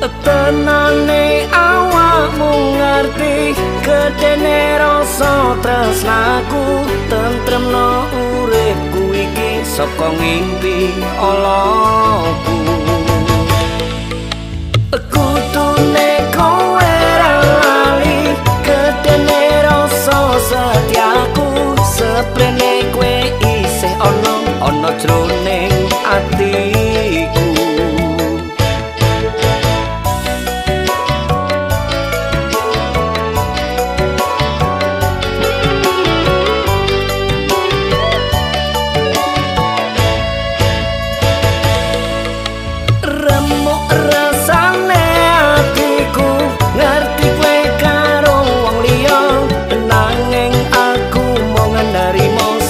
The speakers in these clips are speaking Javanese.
Tenane awakmu ngerti gedene rasa tresnaku tentremno uripku iki saka ngimpi alaku kudune kowe lali gedene rasa setiaku seprene kowe isih ana jroning atiku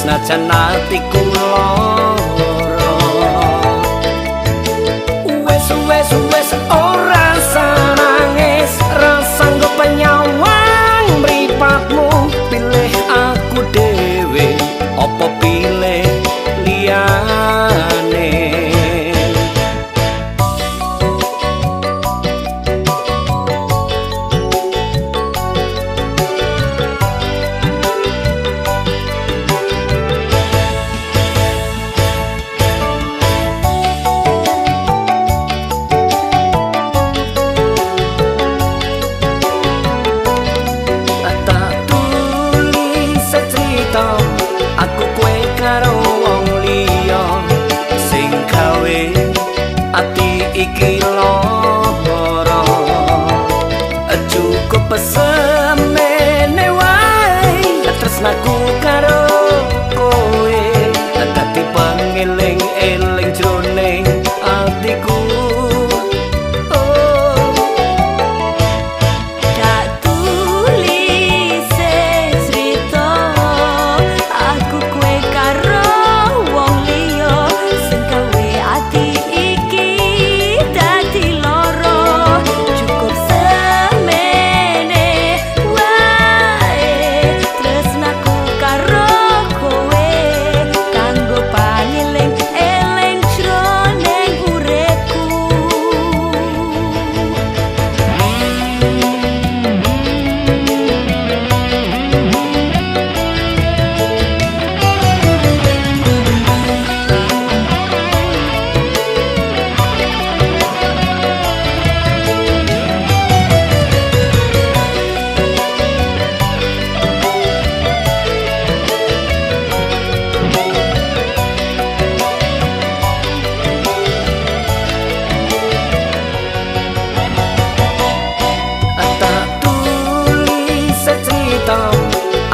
senajan atiku lara wes ora sanangis rasanggo penyawang mripatmu pilih aku dhewe apa pilih liyane aku kowe karo wong liya sing gawe ati iki lara cukup semene wae tresnaku karo kowe dadi pangeling-eling jroning atiku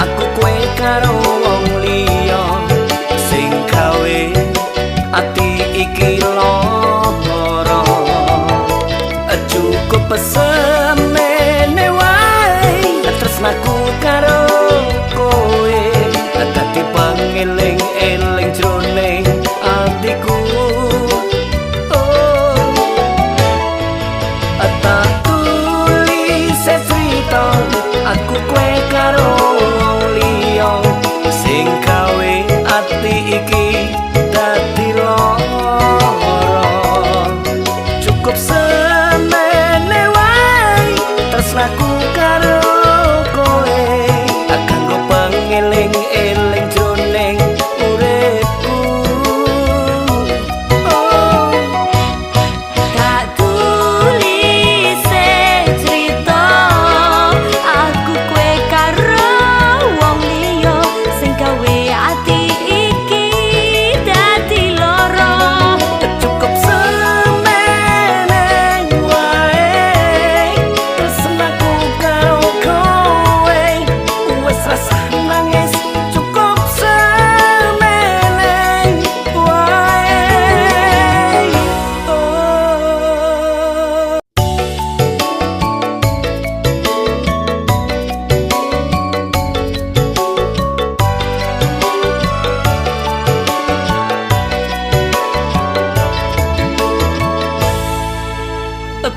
aku kowe karo wong liya sing gawe ati iki lara cukup semene wae tresnaku karo kowe dadi pangeling-eling jroning atiku aku kowe karo wong liya sing gawe ati iki dadi lara cukup semene wae tresnaku karo kowe kanggo pangeling-eling jroning uripku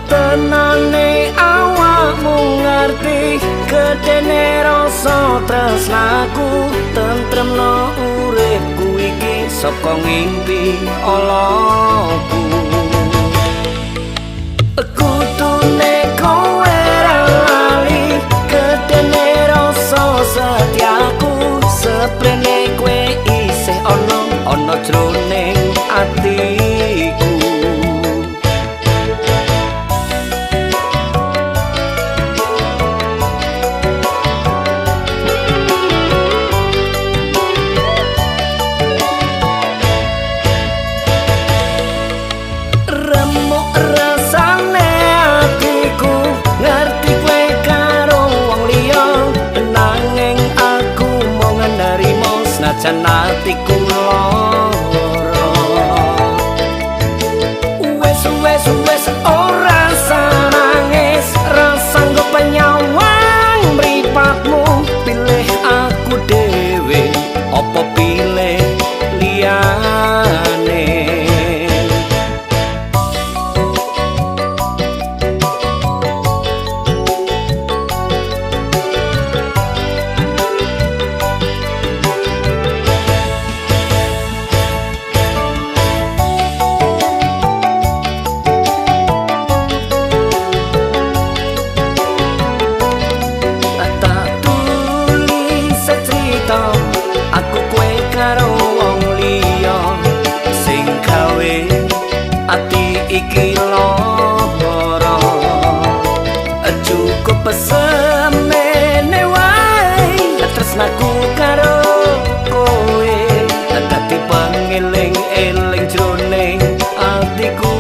tenane awakmu ngerti gedene rasa tresnaku tentremno uripku iki saka ngimpi alaku kudu senajan atiku lara. Wes ora sanangis rasanggo penyawang mripatmu pilih aku dhewe apa pilih liyane. Aku kowe karo wong liya sing gawe ati iki lara. Cukup semene wae tresnaku karo kowe dadi pangeling-eling jroning atiku.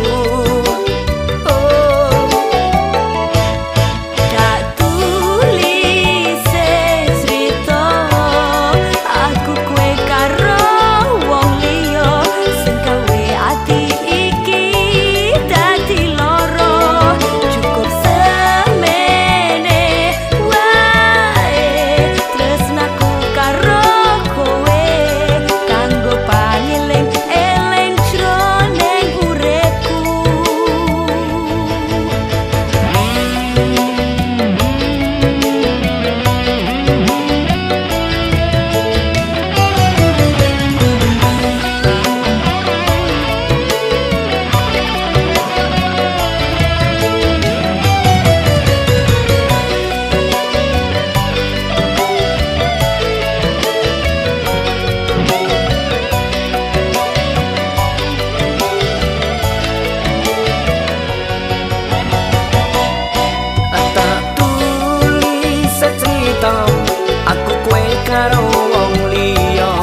Aku kowe karo wong liya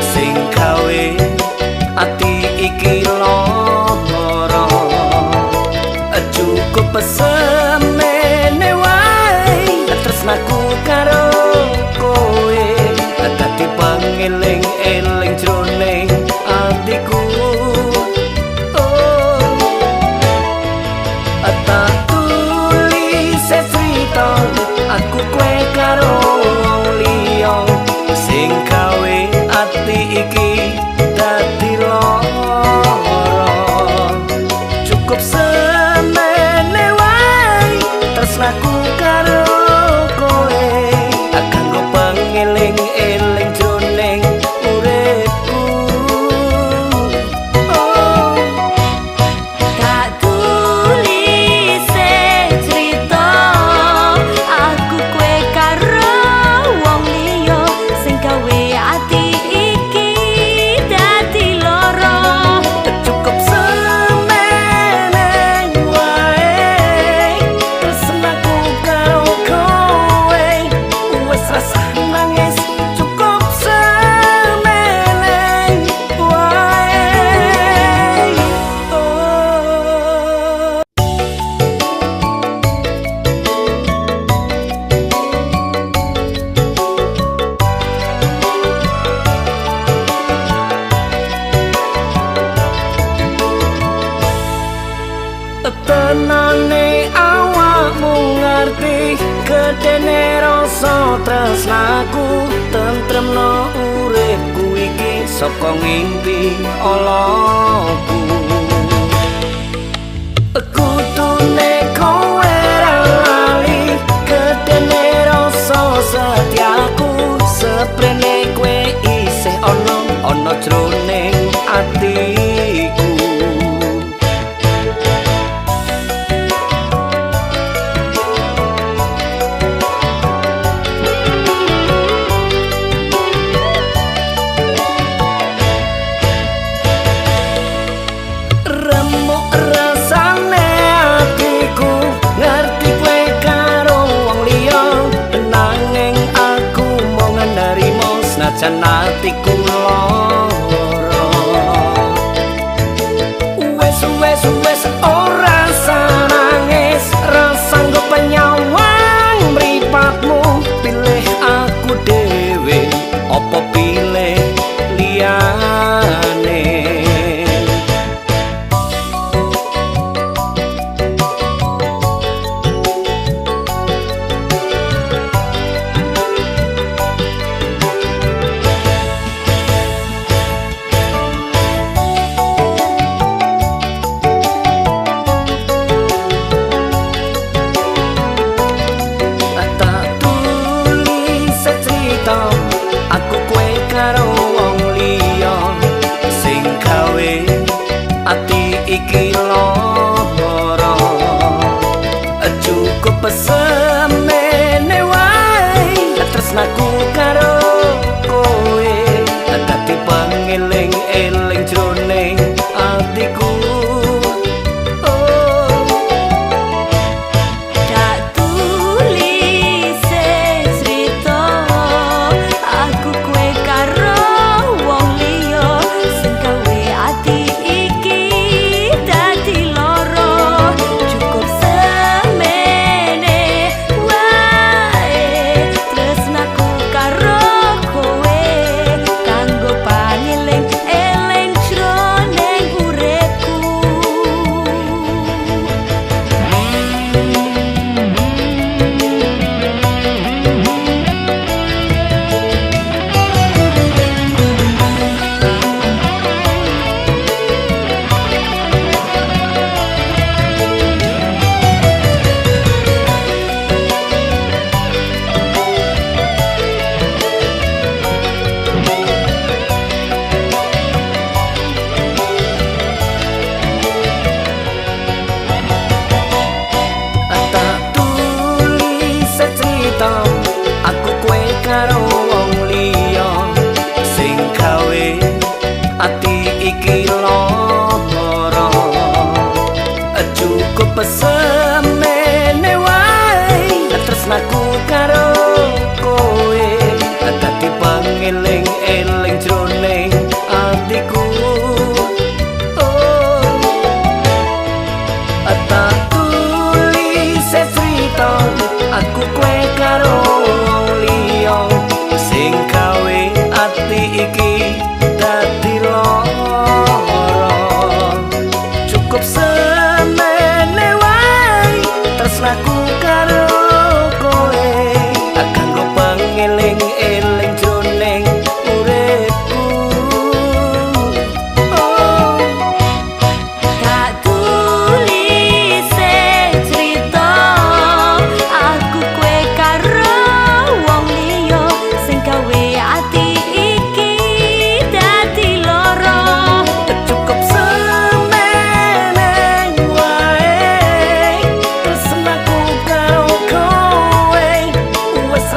sing gawe ati iki lara. Cukup semene wae tresnaku karo kowe dadi pangeling-eling jroning atiku. Aku kowe karo wong liya sing gawe ati iki dadi lara. Cukup semene wae tresnaku karo kowe kanggo pangeling-eling jroning uripku. Tenane awakmu ngerti gedene rasa tresnaku tentremno uripku iki saka ngimpi alaku. Kudune kowe lali gedene rasa setiaku seprene kowe isih ana jroning atiku. Senajan atiku lara. Wes ora sanangis rasanggo penyawang mripatmu pilih aku dhewe apa pilih tresnaku karo kowe kanggo pangeling-eling jroning uripku. Oh. Gak tulise crita aku kowe karo wong liya sing gawe ati iki dadi lara. Cukup semeneng wae tresnaku karo kowe wes